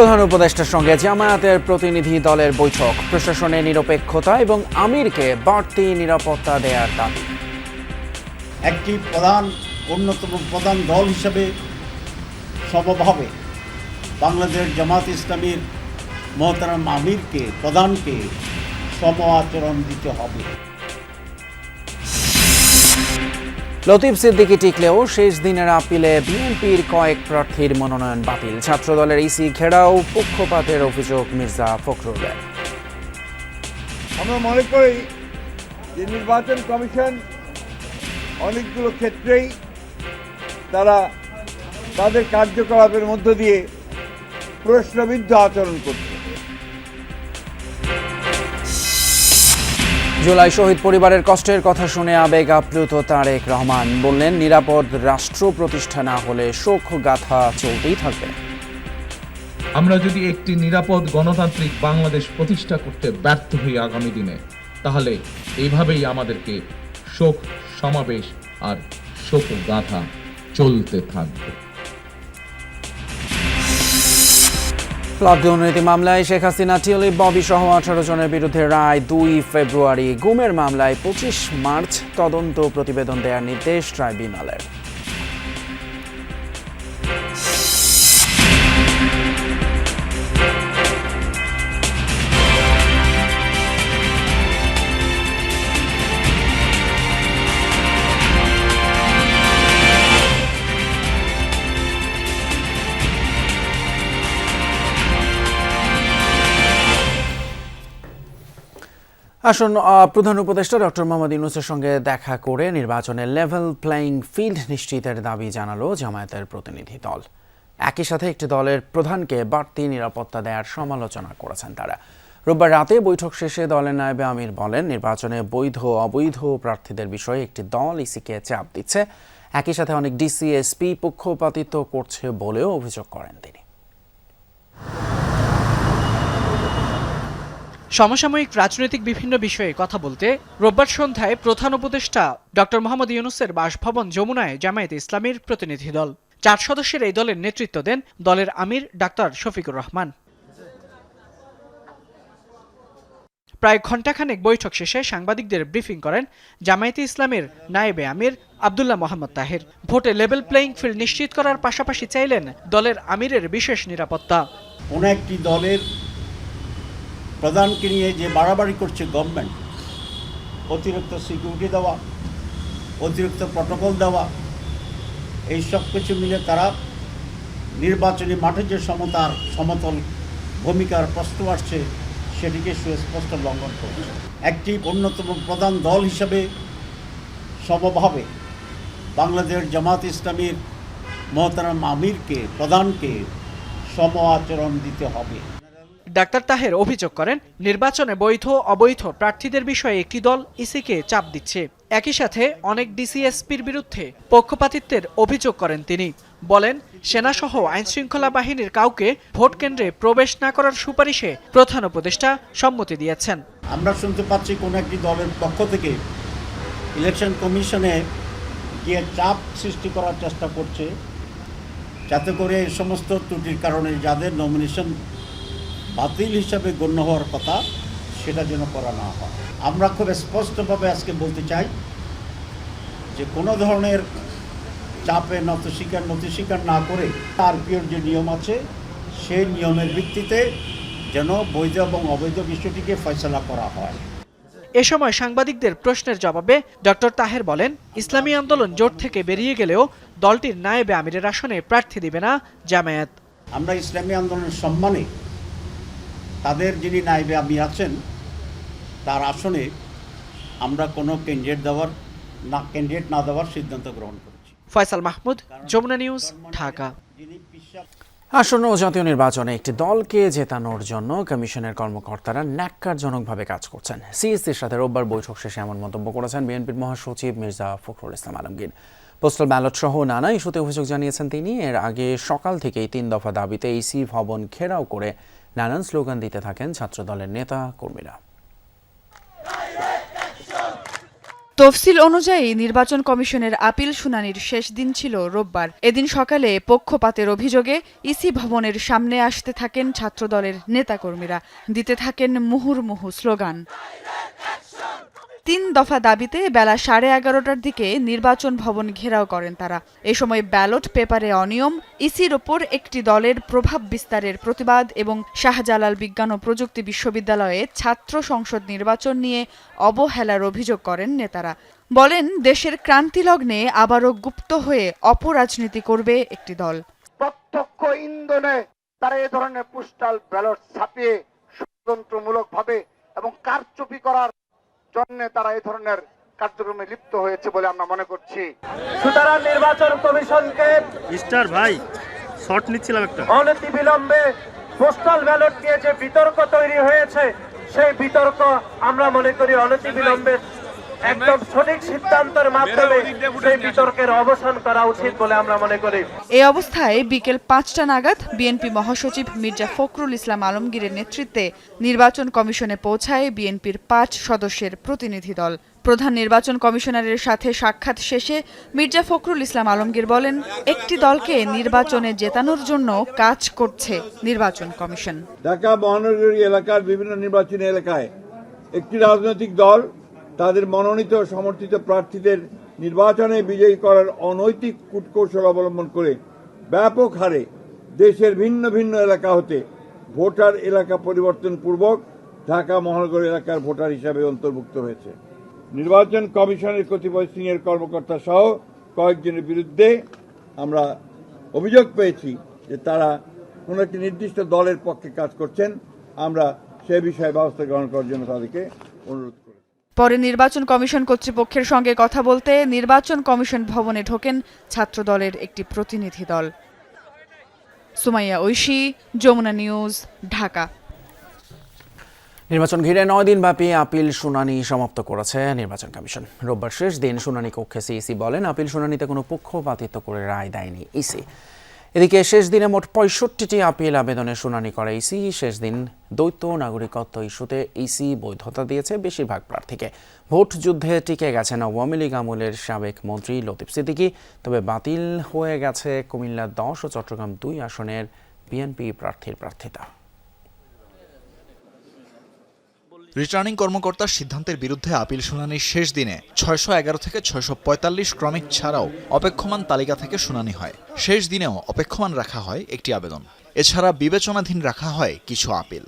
প্রধান উপদেষ্টার সঙ্গে জামায়াতের প্রতিনিধি দলের বৈঠক, প্রশাসনের নিরপেক্ষতা এবং আমিরকে বাড়তি নিরাপত্তা দেওয়ার দাবি। একটি অন্যতম প্রধান দল হিসেবে সমভাবে বাংলাদেশ জামাত ইসলামীর মহতারাম আমিরকে প্রধানকে সম আচরণ দিতে হবে। লতিফ সিদ্দিকী টিকলেও শেষ দিনের আপিলে বিএনপির কয়েক প্রার্থীর মনোনয়ন বাতিল। ছাত্রদলের ইসি ঘেরাও, পক্ষপাতের অভিযোগ মির্জা ফখরুলের। আমরা মনে করি যে নির্বাচন কমিশন অনেকগুলো ক্ষেত্রেই তারা তাদের কার্যকলাপের মধ্য দিয়ে প্রশ্নবিদ্ধ আচরণ করছে। জুলাই শহীদ পরিবারের কষ্টের কথা শুনে আবেগ আপ্লুত তারেক রহমান বললেন, নিরাপদ রাষ্ট্র প্রতিষ্ঠা না হলে শোক গাথা চলতেই থাকবে। আমরা যদি একটি নিরাপদ গণতান্ত্রিক বাংলাদেশ প্রতিষ্ঠা করতে ব্যর্থ হই আগামী দিনে, তাহলে এইভাবেই আমাদেরকে শোক সমাবেশ আর শোক গাথা চলতে থাকবে। ফ্লাড দুর্নীতি মামলায় শেখ হাসিনা, টিউলিপ, ববি সহ 18 জনের বিরুদ্ধে রায় 2 ফেব্রুয়ারি। গুমের মামলায় 25 মার্চ তদন্ত প্রতিবেদন দেওয়ার নির্দেশ ট্রাইব্যুনালের। আসুন প্রধান উপদেষ্টা ডক্টর মোহাম্মদ ইউনূসের সঙ্গে দেখা করে নির্বাচনে লেভেল প্লেইং ফিল্ড নিশ্চিতের দাবি জানালো জামায়াতের প্রতিনিধি দল। একই সাথে একটি দলের প্রধানকে বাড়তি নিরাপত্তা দেওয়ার সমালোচনা করেছেন তারা। রোববার রাতে বৈঠক শেষে দলের নায়েবে আমির বলেন, নির্বাচনে বৈধ অবৈধ প্রার্থীদের বিষয়ে একটি দল ইসিকে চাপ দিচ্ছে। একই সাথে অনেক ডিসি, এসপি পক্ষপাতিত্ব করছে বলেও অভিযোগ করেন তিনি। সমসাময়িক রাজনৈতিক বিভিন্ন বিষয়ে কথা বলতে রোববার সন্ধ্যায় প্রধান উপদেষ্টা ডক্টর মোহাম্মদ ইউনূসের বাসভবন যমুনায় জামায়াতে ইসলামীর প্রতিনিধি দল 4 সদস্যের এই দলের নেতৃত্ব দেন দলের আমির ডাক্তার শফিকুর রহমান। প্রায় ঘণ্টাখানেক বৈঠক শেষে সাংবাদিকদের ব্রিফিং করেন জামায়াতে ইসলামের নায়েবে আমির আব্দুল্লাহ মোহাম্মদ তাহের। ভোটে লেভেল প্লেইং ফিল্ড নিশ্চিত করার পাশাপাশি চাইলেন দলের আমিরের বিশেষ নিরাপত্তা। কোন একটি দলের প্রধানকে নিয়ে যে বাড়াবাড়ি করছে গভর্নমেন্ট, অতিরিক্ত সিকিউরিটি দেওয়া, অতিরিক্ত প্রটোকল দেওয়া, এই সব কিছু মিলে তারা নির্বাচনী মাঠে যে সমতল ভূমিকার প্রশ্ন আসছে সেটিকে সুস্পষ্ট লঙ্ঘন করছে। একটি অন্যতম প্রধান দল হিসেবে সমভাবে বাংলাদেশ জামাত ইসলামীর মহতারাম আমিরকে প্রধানকে সম আচরণ দিতে হবে। ডাক্তার তাহের অভিযোগ করেন, নির্বাচনে বৈধ অবৈধ প্রার্থীদের বিষয়ে একটি দল ইসিকে চাপ দিচ্ছে। একই সাথে অনেক ডিসিএসপির বিরুদ্ধে পক্ষপাতিত্বের অভিযোগ করেন তিনি। বলেন, সেনাসহ আইনশৃঙ্খলা বাহিনীর কাউকে ভোট কেন্দ্রে প্রবেশ না করার সুপারিশে প্রধান উপদেষ্টা সম্মতি দিয়েছেন। আমরা শুনতে পাচ্ছি কোন একটি দলের পক্ষ থেকে ইলেকশন কমিশনে গিয়ে চাপ সৃষ্টি করার চেষ্টা করছে, যাতে করে এই সমস্ত ত্রুটির কারণে যাদের নমিনেশন বাতিল হিসাবে গণ্য হওয়ার কথা সেটা যেন করা না হয়। আমরা খুব স্পষ্টভাবে আজকে বলতে চাই যে কোনো ধরনের চাপে নতি স্বীকার না করে আরপিওর যে নিয়ম আছে সেই নিয়মের ভিত্তিতে যেন বৈধ এবং অবৈধ বিষয়টিকে ফয়সালা করা হয়। এ সময় সাংবাদিকদের প্রশ্নের জবাবে ডক্টর তাহের বলেন, ইসলামী আন্দোলন জোট থেকে বেরিয়ে গেলেও দলটির নায়েবে আমিরের আসনে প্রার্থী দিবে না জামায়াত। আমরা ইসলামী আন্দোলনের সম্মানে তাদের যিনি নায়েবে আমির আছেন তার আসনে আমরা কোনো ক্যান্ডিডেট না দেওয়ার সিদ্ধান্ত গ্রহণ করেছি। ফয়সাল মাহমুদ, যমুনা নিউজ, ঢাকা। আসন্ন জাতীয় নির্বাচনে একটি দলকে জেতানোর জন্য কমিশনের কর্মকর্তারা ন্যাক্কারজনকভাবে কাজ করছেন। সিএসসির সাথে রোববার বৈঠক শেষে এমন মন্তব্য করেছেন বিএনপির মহাসচিব মির্জা ফখরুল ইসলাম আলমগীর। পোস্টাল ব্যালট সহ নানা ইস্যুতে অভিযোগ জানিয়েছেন তিনি। এর আগে সকাল থেকেই 3 দফা দাবিতে ইসি ভবন ঘেরাও করে নানান স্লোগান দিতে থাকেন ছাত্রদলের নেতা কর্মীরা। তফসিল অনুযায়ী নির্বাচন কমিশনের আপিল শুনানির শেষ দিন ছিল রোববার। এদিন সকালে পক্ষপাতের অভিযোগে ইসি ভবনের সামনে আসতে থাকেন ছাত্রদলের নেতাকর্মীরা, দিতে থাকেন মুহুর্মুহু স্লোগান। 3 দফা দাবিতে বেলা 11:30টার দিকে নির্বাচন ভবন ঘেরাও করেন তারা। এ সময় ব্যালট পেপারে অনিয়ম, ইসির ওপর একটি দলের প্রভাব বিস্তারের প্রতিবাদ এবং শাহজালাল বিজ্ঞান ও প্রযুক্তি বিশ্ববিদ্যালয়ে ছাত্র সংসদ নির্বাচন নিয়ে অবহেলার অভিযোগ করেন নেতারা। বলেন, দেশের ক্রান্তিলগ্নে আবারও গুপ্ত হয়ে অপরাজনীতি করবে একটি দল। প্রত্যক্ষ ইন্ধনে তারা এই ধরনের পোস্টাল ব্যালট ছাপিয়ে ষড়যন্ত্রমূলকভাবে এবং কারচুপি করার জন্য তারা এই ধরনের কার্যক্রমে লিপ্ত হয়েছে বলে আমরা মনে করছি। সুতরাং নির্বাচন কমিশনকে অনতিবিলম্বে পোস্টাল ব্যালট নিয়ে যে বিতর্ক তৈরি হয়েছে সেই বিতর্ক আমরা মনে করি অনতিবিলম্বে একদম সঠিক সিদ্ধান্তের মাধ্যমে সেই বিতর্কের অবসান করা উচিত বলে আমরা মনে করি। এই অবস্থায় বিকেল 5টা নাগাদ বিএনপি মহাসচিব মির্জা ফখরুল ইসলাম আলমগীরের নেতৃত্বে নির্বাচন কমিশনে পৌঁছায় বিএনপির 5 সদস্যের প্রতিনিধি দল। প্রধান নির্বাচন কমিশনারের সাথে সাক্ষাৎ শেষে মির্জা ফখরুল ইসলাম আলমগীর বলেন, একটি দলকে নির্বাচনে জেতানোর জন্য কাজ করছে নির্বাচন কমিশন। ঢাকা মহানগরী এলাকার বিভিন্ন নির্বাচনী এলাকায় একটি রাজনৈতিক দল তাদের মনোনীত সমর্থিত প্রার্থীদের নির্বাচনে বিজয়ী করার অনৈতিক কূটকৌশল অবলম্বন করে ব্যাপক হারে দেশের ভিন্ন ভিন্ন এলাকা হতে ভোটার এলাকা পরিবর্তন পূর্বক ঢাকা মহানগর এলাকার ভোটার হিসাবে অন্তর্ভুক্ত হয়েছে। নির্বাচন কমিশনের কতিপয় সিনিয়র কর্মকর্তা সহ কয়েকজনের বিরুদ্ধে আমরা অভিযোগ পেয়েছি যে তারা কোনো একটি নির্দিষ্ট দলের পক্ষে কাজ করছেন। আমরা সে বিষয়ে ব্যবস্থা গ্রহণ করার জন্য তাদেরকে অনুরোধ করি। পরে নির্বাচন কমিশন কর্তৃপক্ষের সঙ্গে কথা বলতে নির্বাচন কমিশন ভবনে ঢোকেন ছাত্রদলের একটি প্রতিনিধি দল। সুমাইয়া ঐশী, যমুনা নিউজ, ঢাকা। নির্বাচন ঘিরে 9 দিনব্যাপী আপিল শুনানি সমাপ্ত করেছে নির্বাচন কমিশন। রোববার শেষ দিন শুনানি কক্ষে সিইসি বলেন, আপিল শুনানিতে কোনো পক্ষপাতিত্ব করে রায় দেয়নি ইসি। এদিকে শেষ দিনে মোট 65টি আপিল আবেদনের শুনানি করে ইসি। শেষ দিন দ্বৈত নাগরিকত্ব ইস্যুতে ইসি বৈধতা দিয়েছে বেশিরভাগ প্রার্থীকে। ভোট যুদ্ধে টিকে গেছেন আওয়ামী লীগ আমলের সাবেক মন্ত্রী লতিফ সিদ্দিকী, তবে বাতিল হয়ে গেছে কুমিল্লা 10 ও চট্টগ্রাম 2 আসনের বিএনপি প্রার্থীর প্রার্থিতা। রিটার্নিং কর্মকর্তার সিদ্ধান্তের বিরুদ্ধে আপিল শুনানির শেষ দিনে 611 থেকে 645 ক্রমিক ছাড়াও অপেক্ষমান তালিকা থেকে শুনানি হয়। শেষ দিনেও অপেক্ষমান রাখা হয় একটি আবেদন। এছাড়া বিবেচনাধীন রাখা হয় কিছু আপিল।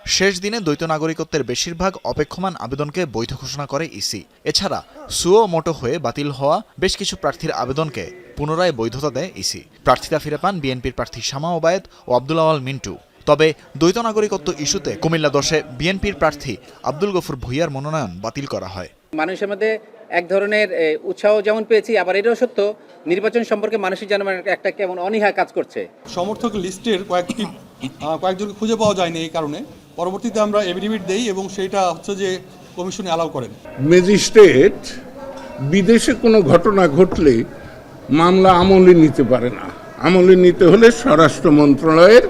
শেষ দিনে দ্বৈত নাগরিকত্বের বেশিরভাগ অপেক্ষমান আবেদনকে বৈধ ঘোষণা করে ইসি। এছাড়া সুও মোটো হয়ে বাতিল হওয়া বেশ কিছু প্রার্থীর আবেদনকে পুনরায় বৈধতা দেয় ইসি। প্রার্থিতা ফিরে পান বিএনপির প্রার্থী শামা ওবায়েদ ও আব্দুল আওয়াল মিন্টু। তবে দ্বৈত নাগরিকত্ব ইস্যুতে কুমিল্লা 10-এ বিএনপির প্রার্থী আব্দুল গফুর ভুইয়ার মনোনয়ন বাতিল করা হয়। মানুষের মধ্যে এক ধরনের উৎসাহ যেমন পেয়েছি, আবার এটাও সত্য নির্বাচন সম্পর্কে মানুষের যেন একটা কেমন অনীহা কাজ করছে। সমর্থক লিস্টের কয়েকজনকে খুঁজে পাওয়া যায়নি, এই কারণে পরবর্তীতে আমরা এফিডেভিট দেই এবং সেটা হচ্ছে যে কমিশনে অ্যালাউ করেন। ম্যাজিস্ট্রেট বিদেশে কোনো ঘটনা ঘটলে মামলা আমলে নিতে পারে না। আমলে নিতে হলে স্বরাষ্ট্র মন্ত্রণালয়ের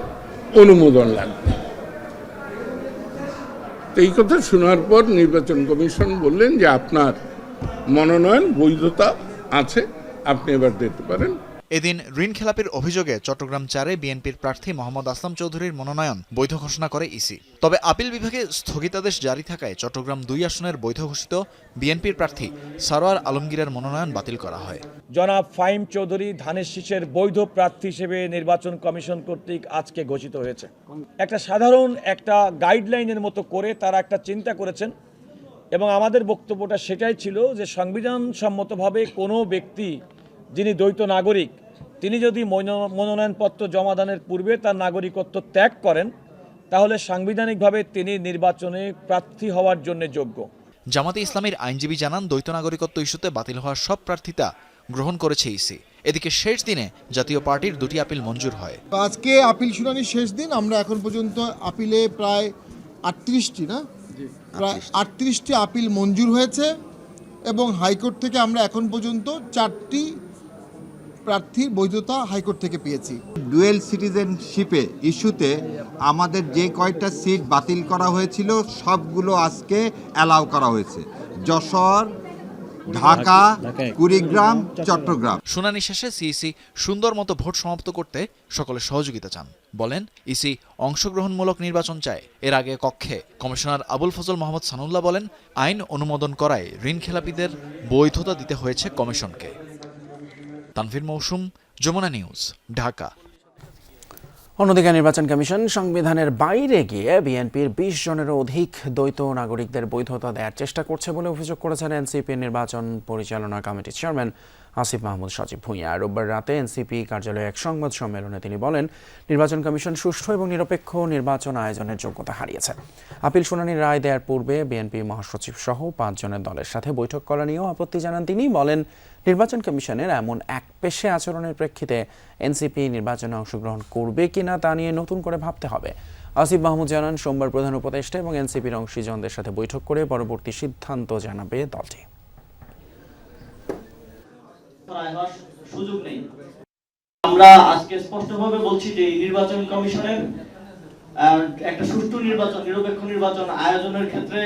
অনুমোদন লাগবে। এই কথা শোনার পর নির্বাচন কমিশন বললেন যে আপনার মনোনয়ন বৈধতা আছে, আপনি এবার দিতে পারেন। এদিন ঋণ খেলাপির অভিযোগে চট্টগ্রাম 4-এ বিএনপির প্রার্থী মোহাম্মদ আসলাম চৌধুরীর মনোনয়ন বৈধ ঘোষণা করে ইসি। তবে আপিল বিভাগে স্থগিতাদেশ জারি থাকায় চট্টগ্রাম 2 আসনের বৈধ ঘোষিত বিএনপির প্রার্থী সারোয়ার আলমগীরের মনোনয়ন বাতিল করা হয়। জনাব ফাহিম চৌধুরী ধানের শীষের বৈধ প্রার্থী হিসেবে নির্বাচন কমিশন কর্তৃক আজকে ঘোষিত হয়েছে। একটা সাধারণ একটা গাইডলাইনের মতো করে তারা একটা চিন্তা করেছেন এবং আমাদের বক্তব্যটা সেটাই ছিল যে সংবিধান সম্মতভাবে কোনো ব্যক্তি যিনি দ্বৈত নাগরিক তিনি যদি মনোনয়নপত্র জমাদানের পূর্বে তার নাগরিকত্ব ত্যাগ করেন তাহলে সাংবিধানিকভাবে তিনি নির্বাচনে প্রার্থী হওয়ার জন্য যোগ্য। জামাতে ইসলামীর আইনজীবী জানান, দ্বৈত নাগরিকত্ব ইস্যুতে বাতিল হওয়া সব প্রার্থিতা গ্রহণ করেছে ইসি। এদিকে শেষ দিনে জাতীয় পার্টির 2টি আপিল মঞ্জুর হয়। আজকে আপিল শুনানির শেষ দিন। আমরা এখন পর্যন্ত আপিলে প্রায় 38টি আপিল মঞ্জুর হয়েছে এবং হাইকোর্ট থেকে আমরা এখন পর্যন্ত 4টি প্রার্থীর বৈধতা হাইকোর্ট থেকে পেয়েছি। ডুয়েল সিটিজেনশিপে ইস্যুতে আমাদের যে কয়টা সিট বাতিল করা হয়েছিল সবগুলো আজকে অ্যালাউ করা হয়েছে। যশোর, ঢাকা, কুড়িগ্রাম, চট্টগ্রাম। শুনানি শেষে সিইসি সুন্দর মতো ভোট সমাপ্ত করতে সকলের সহযোগিতা চান। বলেন ইসি অংশগ্রহণমূলক নির্বাচন চায়। এর আগে কক্ষে কমিশনার আবুল ফজল মোহাম্মদ সানুল্লাহ বলেন, আইন অনুমোদন করায় ঋণ খেলাপিদের বৈধতা দিতে হয়েছে কমিশনকে। তানভীর মৌসুম, যমুনা নিউজ, ঢাকা। অন্যদিকে নির্বাচন কমিশন সংবিধানের বাইরে গিয়ে বিএনপির 20 জনেরও অধিক দ্বৈত নাগরিকদের বৈধতা দেওয়ার চেষ্টা করছে বলে অভিযোগ করেছেন এনসিপির নির্বাচন পরিচালনা কমিটির চেয়ারম্যান আসিফ মাহমুদ সজীব ভূঁইয়া। রোববার রাতে এনসিপি কার্যালয়ে এক সংবাদ সম্মেলনে তিনি বলেন, নির্বাচন কমিশন সুষ্ঠু এবং নিরপেক্ষ নির্বাচন আয়োজনের যোগ্যতা হারিয়েছে। আপিল শুনানির রায় দেওয়ার পূর্বে বিএনপি মহাসচিব সহ 5 জনের দলের সাথে বৈঠক করা নিয়েও আপত্তি জানান তিনি। বলেন, নির্বাচন কমিশনের এমন একপেশে আচরণের প্রেক্ষিতে এনসিপি নির্বাচনে অংশগ্রহণ করবে কিনা তা নিয়ে নতুন করে ভাবতে হবে। আসিফ মাহমুদ জানান, সোমবার প্রধান উপদেষ্টা এবং এনসিপির অংশীজনদের সাথে বৈঠক করে পরবর্তী সিদ্ধান্ত জানাবে দলটি। আমরা আজকে স্পষ্টভাবে বলছি যে নির্বাচন কমিশনের একটা সুষ্ঠু নির্বাচন, নিরপেক্ষ নির্বাচন আয়োজনের ক্ষেত্রে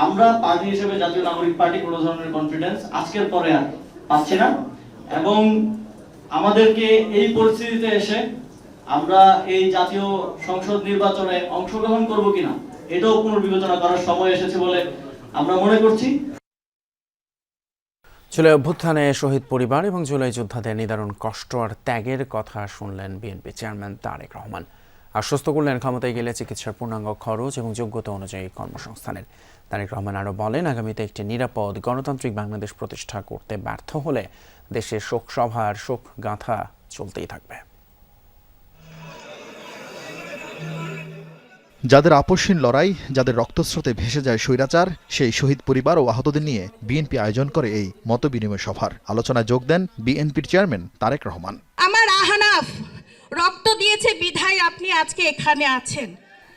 আমরা পার্টি হিসেবে জাতীয় নাগরিক পার্টি কোনো ধরনের কনফিডেন্স আজকের পরে আর পাচ্ছি না, এবং আমাদেরকে এই পরিস্থিতিতে এসে আমরা এই জাতীয় সংসদ নির্বাচনে অংশগ্রহণ করব কিনা এটাও পুনর্বিবেচনা করার সময় এসেছে বলে আমরা মনে করছি। জুলাই অভ্যুত্থানে শহীদ পরিবার এবং জুলাই যোদ্ধাদের নিদারুণ কষ্ট আর ত্যাগের কথা শুনলেন বিএনপি চেয়ারম্যান তারেক রহমান। আশ্বস্ত করলেন ক্ষমতায় গেলে চিকিৎসার পূর্ণাঙ্গ খরচ এবং যোগ্যতা অনুযায়ী কর্মসংস্থানের। তারেক রহমান আরও বলেন, আগামীতে একটি নিরাপদ গণতান্ত্রিক বাংলাদেশ প্রতিষ্ঠা করতে ব্যর্থ হলে দেশের শোক সভার শোক গাথা চলতেই থাকবে। যাদের আপসহীন লড়াই, যাদের রক্তস্রোতে ভেসে যায় স্বৈরাচার, সেই শহীদ পরিবার ও আহতদের নিয়ে বিএনপি আয়োজন করে এই মতবিনিময় সভার। আলোচনায় যোগ দেন বিএনপির চেয়ারম্যান তারেক রহমান। আমার আহনাফ রক্ত দিয়েছে বিধায় আপনি আজকে এখানে আছেন।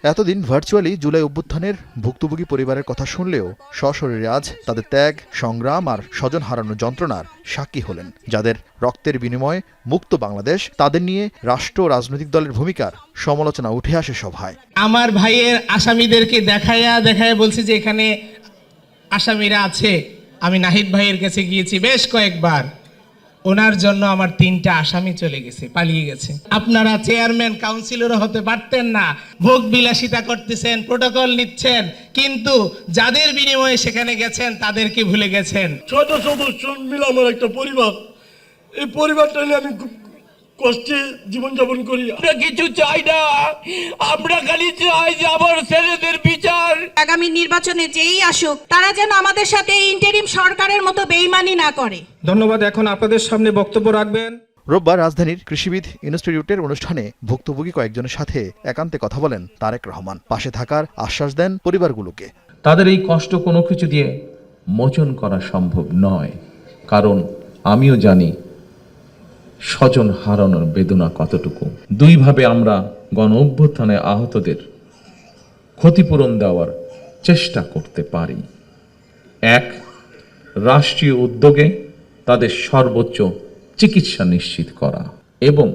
এতদিন ভার্চুয়ালি জুলাই অভ্যুত্থানের ভুক্তভোগী পরিবারের কথা শুনলেও সশরীরে আজ তাদের ত্যাগ, সংগ্রাম আর স্বজন হারানোর যন্ত্রণার সাক্ষী হলেন। যাদের রক্তের বিনিময়ে মুক্ত বাংলাদেশ, তাদের নিয়ে রাষ্ট্র ও রাজনৈতিক দলের ভূমিকার সমালোচনা উঠে আসে সভায়। আমার ভাইয়ের আসামিদেরকে দেখায়া বলছি যে এখানে আসামিরা আছে। আমি নাহিদ ভাইয়ের কাছে গিয়েছি বেশ কয়েকবার, ওনার জন্য আমার 3টা আসামি চলে গেছে, পালিয়ে গেছে। আপনারা চেয়ারম্যান কাউন্সিলরও হতে পারতেন না, ভোগ বিলাসিতা করতেছেন, প্রটোকল নিচ্ছেন, কিন্তু যাদের বিনিময়ে সেখানে গেছেন তাদেরকে ভুলে গেছেন। 6টা সদস্য মিলে আমার একটা পরিবার, এই পরিবারটা নিয়ে আমি খুব কষ্টে জীবনযাপন করি। আমরা কিছু চাই না, আমরা খালি চাই যে আমার ছেলেদের বিচার। আগামী নির্বাচনে যেই আসুক তারা যেন আমাদের সাথে ইন্টারিম সরকারের মতো বেইমানি না করে। ধন্যবাদ। এখন আপনাদের সামনে বক্তব্য রাখবেন। রোববার রাজধানীর কৃষিবিদ ইনস্টিটিউটের অনুষ্ঠানে ভুক্তভোগী কয়েকজনের সাথে একান্তে কথা বলেন তারেক রহমান। পাশে থাকার আশ্বাস দেন পরিবারগুলোকে। তাদের এই কষ্ট কোনো কিছু দিয়ে মোচন করা সম্ভব নয়, কারণ আমিও জানি স্বজন হারানোর বেদনা কতটুকু। দুইভাবে আমরা গণ অভ্যুত্থানে আহতদের ক্ষতিপূরণ দেওয়ার চেষ্টা করতে পারি। এক, রাষ্ট্রীয় উদ্যোগে তাদের সর্বোচ্চ চিকিৎসা নিশ্চিত করা এবং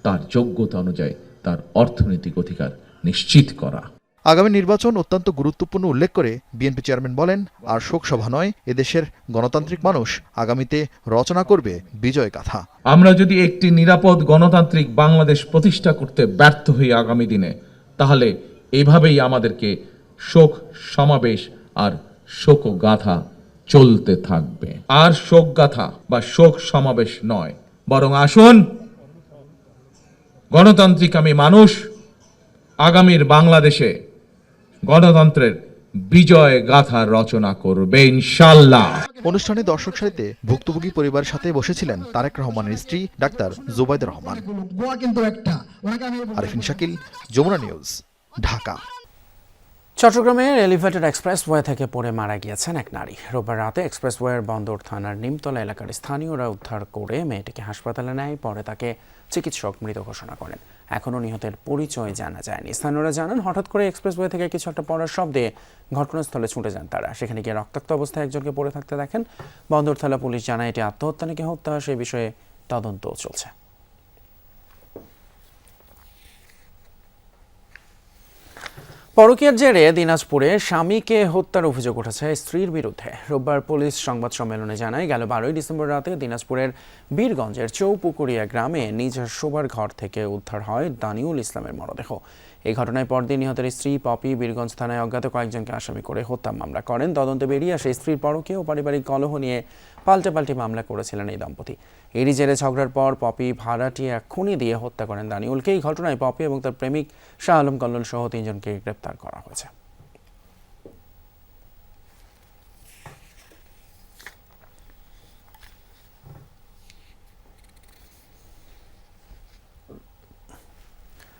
তার যোগ্যতা অনুযায়ী তার অর্থনৈতিক অধিকার নিশ্চিত করা। আগামী নির্বাচন অত্যন্ত গুরুত্বপূর্ণ উল্লেখ করে বিএনপি চেয়ারম্যান বলেন, আর শোক সভা নয়, এদেশের গণতান্ত্রিক মানুষ আগামীতে রচনা করবে বিজয় গাথা। আমরা যদি একটি নিরাপদ গণতান্ত্রিক বাংলাদেশ প্রতিষ্ঠা করতে ব্যর্থ হই আগামী দিনে, তাহলে এভাবেই আমাদেরকে শোক সমাবেশ আর শোক গাথা চলতে থাকবে। আর শোক গাথা বা শোক সমাবেশ নয়, বরং আসুন গণতান্ত্রিক আমি মানুষ আগামীর বাংলাদেশে গণতন্ত্রের বিজয় গাথা রচনা করবে ইনশাআল্লাহ। অনুষ্ঠানে দর্শক সারিতে ভুক্তভোগী পরিবারের সাথে বসেছিলেন তারেক রহমানের স্ত্রী ডাক্তার জুবাইদা রহমান। আরিফিন শাকিল, যমুনা নিউজ, ঢাকা। চট্টগ্রামের এলিভেটেড এক্সপ্রেসওয়ে থেকে পড়ে মারা গিয়েছেন এক নারী। রোববার রাতে এক্সপ্রেসওয়ের বন্দর থানার নিমতলা এলাকার স্থানীয়রা উদ্ধার করে মেয়েটিকে হাসপাতালে নেয়, পরে তাকে চিকিৎসক মৃত ঘোষণা করেন। এখনও নিহতের পরিচয় জানা যায়নি। স্থানীয়রা জানান, হঠাৎ করে এক্সপ্রেসওয়ে থেকে কিছু একটা পড়ার শব্দে ঘটনাস্থলে ছুটে যান তারা। সেখানে গিয়ে রক্তাক্ত অবস্থায় একজনকে পড়ে থাকতে দেখেন। বন্দর থানা পুলিশ জানায় এটি আত্মহত্যা নাকি হত্যা সে বিষয়ে তদন্ত চলছে। পরকীয়ার জেরে দিনাজপুরে স্বামীকে হত্যার অভিযোগ উঠেছে স্ত্রীর বিরুদ্ধে। রোববার পুলিশ সংবাদ সম্মেলনে জানায়, গেল 12 ডিসেম্বর রাতে দিনাজপুরের বীরগঞ্জের চৌপুকুরিয়া গ্রামে নিজের শোবার ঘর থেকে উদ্ধার হয় দানিউল ইসলামের মরদেহ। এই ঘটনায় পরদিন নিহতের স্ত্রী পপি বীরগঞ্জ থানায় অজ্ঞাত কয়েকজনকে আসামি করে হত্যা মামলা করেন। তদন্তে বেরিয়ে আসে স্ত্রীর পরকীয়া ও পারিবারিক কলহ নিয়ে পাল্টাপাল্টি মামলা করেছিলেন এই দম্পতি। এরই জেরে ঝগড়ার পর পপি ভাড়াটিয়া খুনি দিয়ে হত্যা করেন দানিউলকে। এই ঘটনায় পপি এবং তার প্রেমিক শাহ আলম কল্লোল সহ 3 জনকে গ্রেপ্তার করা হয়েছে।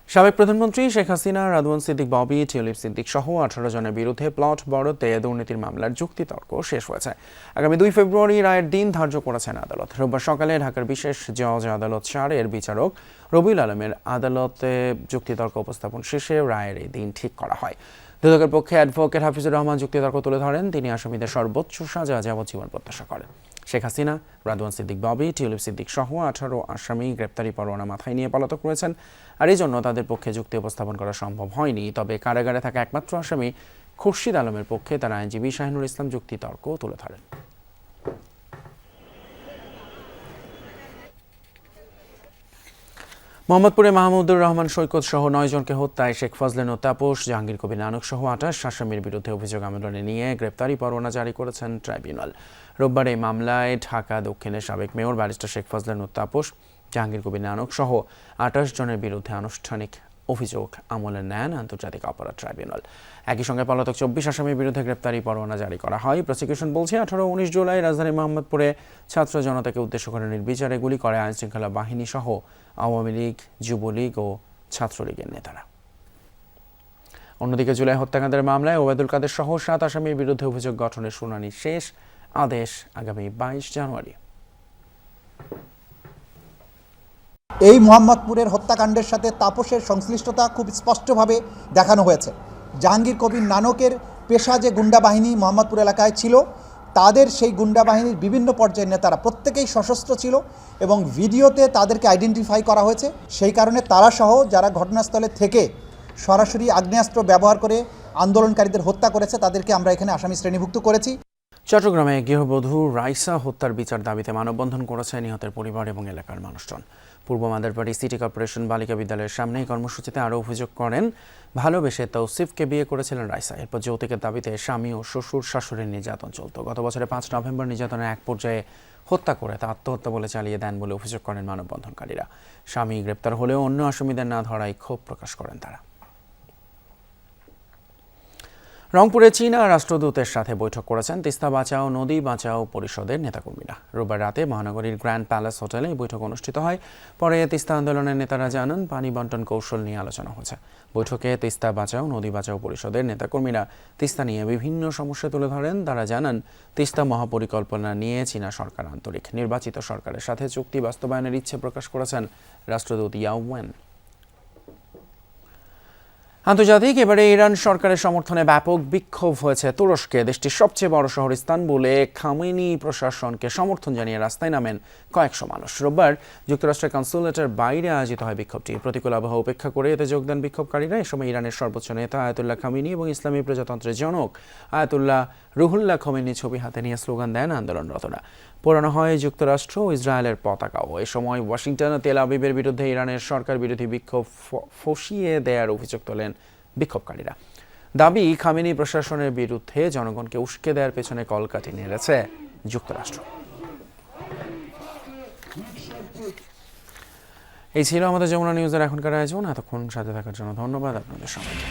সাবেক প্রধানমন্ত্রী শেখ হাসিনা, রাদওয়ান সিদ্দিক ববি, টিউলিপ সিদ্দিক সহ 18 জনের বিরুদ্ধে প্লট বরাদ্দে দুর্নীতির মামলার যুক্তিতর্ক শেষ হয়েছে। আগামী 2 ফেব্রুয়ারি রায়ের দিন ধার্য করেছেন আদালত। রোববার সকালে ঢাকার বিশেষ জজ আদালত 4-এর বিচারক রবিউল আলমের আদালতে যুক্তিতর্ক উপস্থাপন শেষে রায়ের এই দিন ঠিক করা হয়। দুদকের পক্ষে অ্যাডভোকেট হাফিজুর রহমান যুক্তিতর্ক তুলে ধরেন। তিনি আসামিদের সর্বোচ্চ সাজা যাবজ্জীবন প্রত্যাশা করেন। শেখ হাসিনা, রাদওয়ান সিদ্দিক ববি, টিউলিপ সিদ্দিক সহ 18 আসামি গ্রেপ্তারি পরোয়ানা মাথায় নিয়ে পলাতক রয়েছেন, আর এই জন্য তাদের পক্ষে যুক্তি উপস্থাপন করা সম্ভব হয়নি। তবে কারাগারে থাকা একমাত্র আসামি খুরশিদ আলমের পক্ষে তার আইনজীবী শাহিনুর ইসলাম যুক্তিতর্ক তুলে ধরেন। মোহাম্মদপুরে মাহমুদুর রহমান সৈকত সহ 9 জনকে হত্যায় শেখ ফজলেন ও তাপস, জাহাঙ্গীর কবির নানক সহ 28 আসামির বিরুদ্ধে অভিযোগ আমলে নিয়ে গ্রেপ্তারি পরোয়ানা জারি করেছেন ট্রাইব্যুনাল। রোববার এই মামলায় ঢাকা দক্ষিণের সাবেক মেয়র ব্যারিস্টার শেখ ফজলেন ও তাপস, জাহাঙ্গীর কবির নানক সহ 28 জনের বিরুদ্ধে আনুষ্ঠানিক অভিযোগ আমলে নেন আন্তর্জাতিক অপরাধ ট্রাইব্যুনাল। একই সঙ্গে পলাতক 24 আসামির বিরুদ্ধে গ্রেপ্তারি পরোয়ানা জারি করা হয়। প্রসিকিউশন বলছে, 18-19 জুলাই রাজধানীর মোহাম্মদপুরে ছাত্র জনতাকে উদ্দেশ্য করে নির্বিচারে গুলি করে আইনশৃঙ্খলা বাহিনী সহ আওয়ামী লীগ, যুবলীগ ও ছাত্রলীগের নেতারা। অন্যদিকে জুলাই হত্যাকাণ্ডের মামলায় ওবায়দুল কাদের সহ 7 আসামির বিরুদ্ধে অভিযোগ গঠনের শুনানি শেষ। আদেশ আগামী 22 জানুয়ারি। এই মোহাম্মদপুরের হত্যাকাণ্ডের সাথে তাপসের সংশ্লিষ্টতা খুব স্পষ্টভাবে দেখানো হয়েছে। জাহাঙ্গীর কবির নানকের পেশা যে গুন্ডা বাহিনী মোহাম্মদপুর এলাকায় ছিল, তাদের সেই গুন্ডা বাহিনীর বিভিন্ন পর্যায়ের নেতারা প্রত্যেকেই সশস্ত্র ছিল এবং ভিডিওতে তাদেরকে আইডেন্টিফাই করা হয়েছে। সেই কারণে তারা সহ যারা ঘটনাস্থলে থেকে সরাসরি আগ্নেয়াস্ত্র ব্যবহার করে আন্দোলনকারীদের হত্যা করেছে, তাদেরকে আমরা এখানে আসামি শ্রেণীভুক্ত করেছি। চট্টগ্রামে গৃহবধূ রাইসা হত্যার বিচার দাবিতে মানববন্ধন করেছে নিহতের পরিবার এবং এলাকার মানুষজন। পূর্ব মাদারবাড়ি সিটি কর্পোরেশন বালিকা বিদ্যালয়ের সামনে এই কর্মসূচিতে আরও অভিযোগ করেন, ভালোবেসে তৌসিফকে বিয়ে করেছিলেন রাইসা। এরপর যৌতুকের দাবিতে স্বামী ও শ্বশুর শাশুড়ির নির্যাতন চলত। গত বছরের 5 নভেম্বর নির্যাতনের এক পর্যায়ে হত্যা করে তা আত্মহত্যা বলে চালিয়ে দেন বলে অভিযোগ করেন মানববন্ধনকারীরা। স্বামী গ্রেপ্তার হলেও অন্য আসামিদের না ধরায় ক্ষোভ প্রকাশ করেন তারা। রংপুরে চীনা রাষ্ট্রদূতের সাথে বৈঠক করেছেন তিস্তা বাঁচাও নদী বাঁচাও পরিষদের নেতাকর্মীরা। রোববার রাতে মহানগরীর গ্র্যান্ড প্যালেস হোটেলে এই বৈঠক অনুষ্ঠিত হয়। পরে তিস্তা আন্দোলনের নেতারা জানান, পানি বন্টন কৌশল নিয়ে আলোচনা হয়েছে। বৈঠকে তিস্তা বাঁচাও নদী বাঁচাও পরিষদের নেতাকর্মীরা তিস্তা নিয়ে বিভিন্ন সমস্যা তুলে ধরেন। তারা জানান, তিস্তা মহাপরিকল্পনা নিয়ে চীনা সরকার আন্তরিক। নির্বাচিত সরকারের সাথে চুক্তি বাস্তবায়নের ইচ্ছে প্রকাশ করেছেন রাষ্ট্রদূত ইয়াও ওয়েন। আন্তর্জাতিক এবারে ইরান সরকারের সমর্থনে ব্যাপক বিক্ষোভ হয়েছে তুরস্কে। দেশটির সবচেয়ে বড় শহর ইস্তানবুলে খামেনি প্রশাসনকে সমর্থন জানিয়ে রাস্তায় নামেন কয়েকশো মানুষ। রোববার যুক্তরাষ্ট্রের কনসুলেটের বাইরে আয়োজিত হয় বিক্ষোভটি। প্রতিকূল আবহাওয়া উপেক্ষা করে এতে যোগ দেন বিক্ষোভকারীরা। এ সময় ইরানের সর্বোচ্চ নেতা আয়াতুল্লাহ খামেনি এবং ইসলামী প্রজাতন্ত্রের জনক আয়াতুল্লাহ রুহুল্লাহ খামেনি ছবি হাতে নিয়ে স্লোগান দেন আন্দোলনরতরা। পোড়ানো হয় যুক্তরাষ্ট্র ও ইসরায়েলের পতাকাও। এ সময় ওয়াশিংটন ও তেল আবিবের বিরুদ্ধে ইরানের সরকার বিরোধী বিক্ষোভ ফসিয়ে দেওয়ার অভিযোগ তোলেন বিক্ষোভকারীরা। দাবি, খামেনি প্রশাসনের বিরুদ্ধে জনগণকে উস্কে দেওয়ার পেছনে কলকাঠি নেড়েছে যুক্তরাষ্ট্র। এই ছিল আমাদের যমুনা নিউজের এখনকার আয়োজন। এতক্ষণ সাথে থাকার জন্য ধন্যবাদ আপনাদের সবাইকে।